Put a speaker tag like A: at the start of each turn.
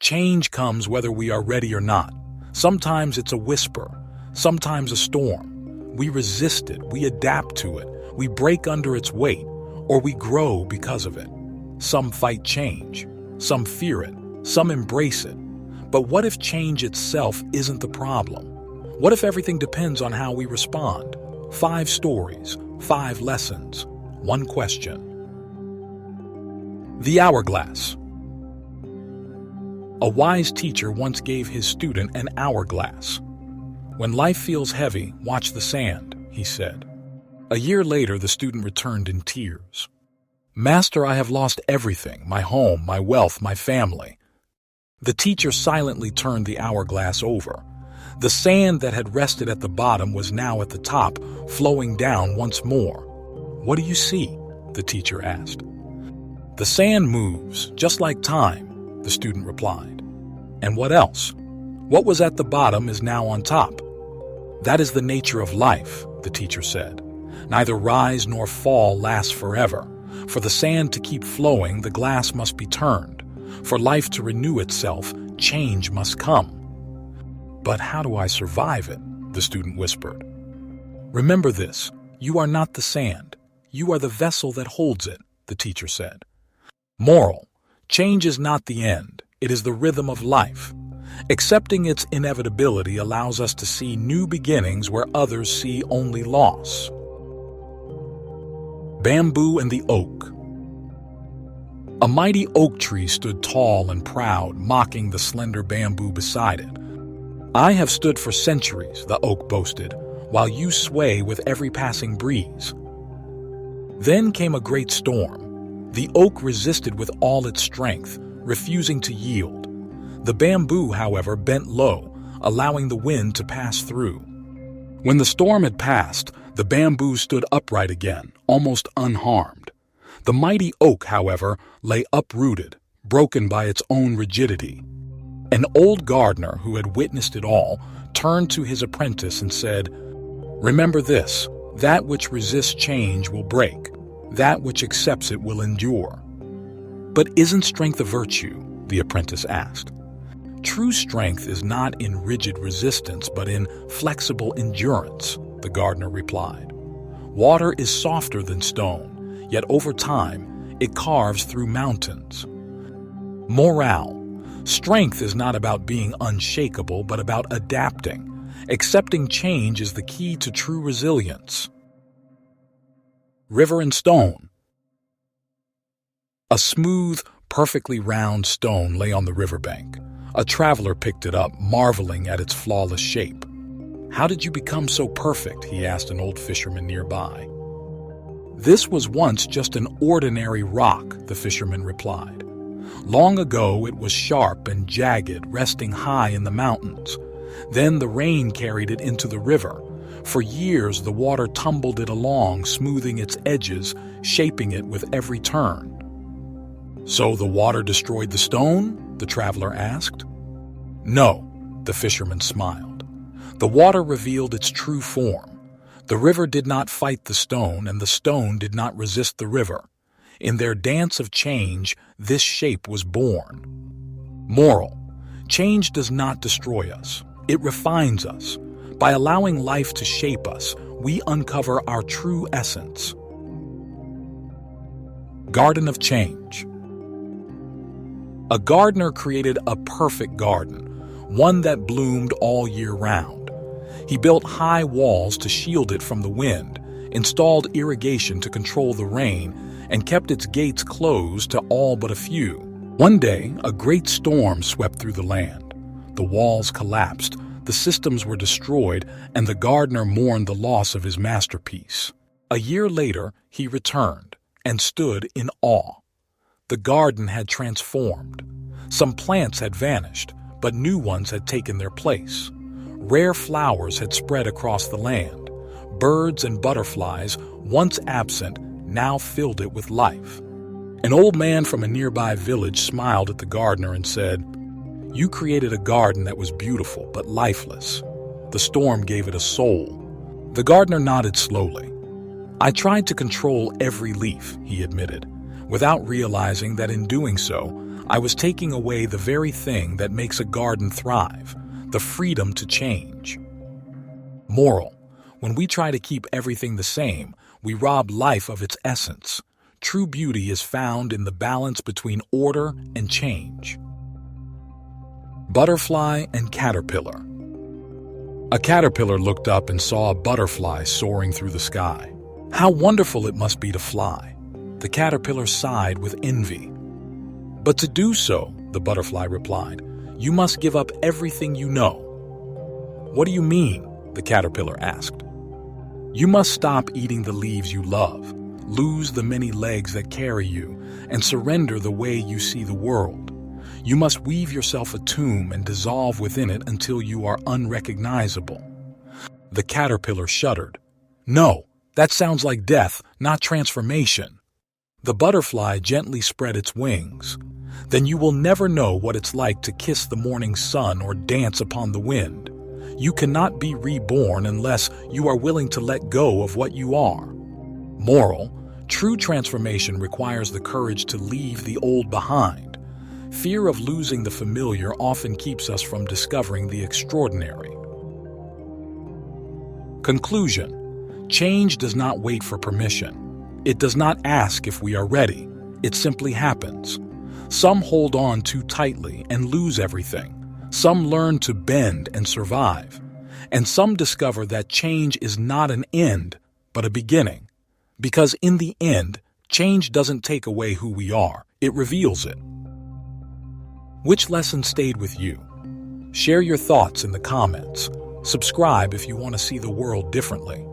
A: Change comes whether we are ready or not. Sometimes it's a whisper, sometimes a storm. We resist it, we adapt to it, we break under its weight, or we grow because of it. Some fight change, some fear it, some embrace it. But what if change itself isn't the problem? What if everything depends on how we respond? 5 stories, 5 lessons, 1 question. The hourglass. A wise teacher once gave his student an hourglass. "When life feels heavy, watch the sand," he said. A year later, the student returned in tears. "Master, I have lost everything, my home, my wealth, my family." The teacher silently turned the hourglass over. The sand that had rested at the bottom was now at the top, flowing down once more. "What do you see?" the teacher asked. "The sand moves, just like time," the student replied. "And what else? What was at the bottom is now on top." "That is the nature of life," the teacher said. "Neither rise nor fall lasts forever. For the sand to keep flowing, the glass must be turned. For life to renew itself, change must come." "But how do I survive it?" the student whispered. "Remember this, you are not the sand. You are the vessel that holds it," the teacher said. Moral: change is not the end, it is the rhythm of life. Accepting its inevitability allows us to see new beginnings where others see only loss. Bamboo and the Oak. A mighty oak tree stood tall and proud, mocking the slender bamboo beside it. "I have stood for centuries," the oak boasted, "while you sway with every passing breeze." Then came a great storm. The oak resisted with all its strength, refusing to yield. The bamboo, however, bent low, allowing the wind to pass through. When the storm had passed, the bamboo stood upright again, almost unharmed. The mighty oak, however, lay uprooted, broken by its own rigidity. An old gardener who had witnessed it all turned to his apprentice and said, "Remember this, that which resists change will break. That which accepts it will endure." "But isn't strength a virtue?" the apprentice asked. "True strength is not in rigid resistance, but in flexible endurance," the gardener replied. "Water is softer than stone, yet over time it carves through mountains." Morale: strength is not about being unshakable, but about adapting. Accepting change is the key to true resilience. River and stone. A smooth, perfectly round stone lay on the riverbank. A traveler picked it up, marveling at its flawless shape. "How did you become so perfect?" he asked an old fisherman nearby. "This was once just an ordinary rock," the fisherman replied. "Long ago it was sharp and jagged, resting high in the mountains. Then the rain carried it into the river. For years the water tumbled it along, smoothing its edges, shaping it with every turn." "So the water destroyed the stone?" the traveler asked. "No," the fisherman smiled. "The water revealed its true form. The river did not fight the stone, and the stone did not resist the river. In their dance of change, this shape was born." Moral: change does not destroy us. It refines us. By allowing life to shape us, we uncover our true essence. Garden of Change. A gardener created a perfect garden, one that bloomed all year round. He built high walls to shield it from the wind, installed irrigation to control the rain, and kept its gates closed to all but a few. One day, a great storm swept through the land. The walls collapsed, the systems were destroyed, and the gardener mourned the loss of his masterpiece. A year later, he returned and stood in awe. The garden had transformed. Some plants had vanished, but new ones had taken their place. Rare flowers had spread across the land. Birds and butterflies, once absent, now filled it with life. An old man from a nearby village smiled at the gardener and said, "You created a garden that was beautiful but lifeless. The storm gave it a soul." The gardener nodded slowly. "I tried to control every leaf," he admitted, without realizing that in doing so, I was taking away the very thing that makes a garden thrive, the freedom to change. Moral: when we try to keep everything the same, we rob life of its essence. True beauty is found in the balance between order and change. Butterfly and caterpillar. A caterpillar looked up and saw a butterfly soaring through the sky. How wonderful it must be to fly! The caterpillar sighed with envy. But to do so, the butterfly replied, you must give up everything you know. What do you mean? The caterpillar asked. You must stop eating the leaves you love, lose the many legs that carry you, and surrender the way you see the world. You must weave yourself a tomb and dissolve within it until you are unrecognizable. The caterpillar shuddered. No, that sounds like death, not transformation. The butterfly gently spread its wings. Then you will never know what it's like to kiss the morning sun or dance upon the wind. You cannot be reborn unless you are willing to let go of what you are. Moral: true transformation requires the courage to leave the old behind. Fear of losing the familiar often keeps us from discovering the extraordinary. Conclusion: change does not wait for permission. It does not ask if we are ready. It simply happens. Some hold on too tightly and lose everything. Some learn to bend and survive. And some discover that change is not an end, but a beginning. Because in the end, change doesn't take away who we are, it reveals it. Which lesson stayed with you? Share your thoughts in the comments. Subscribe if you want to see the world differently.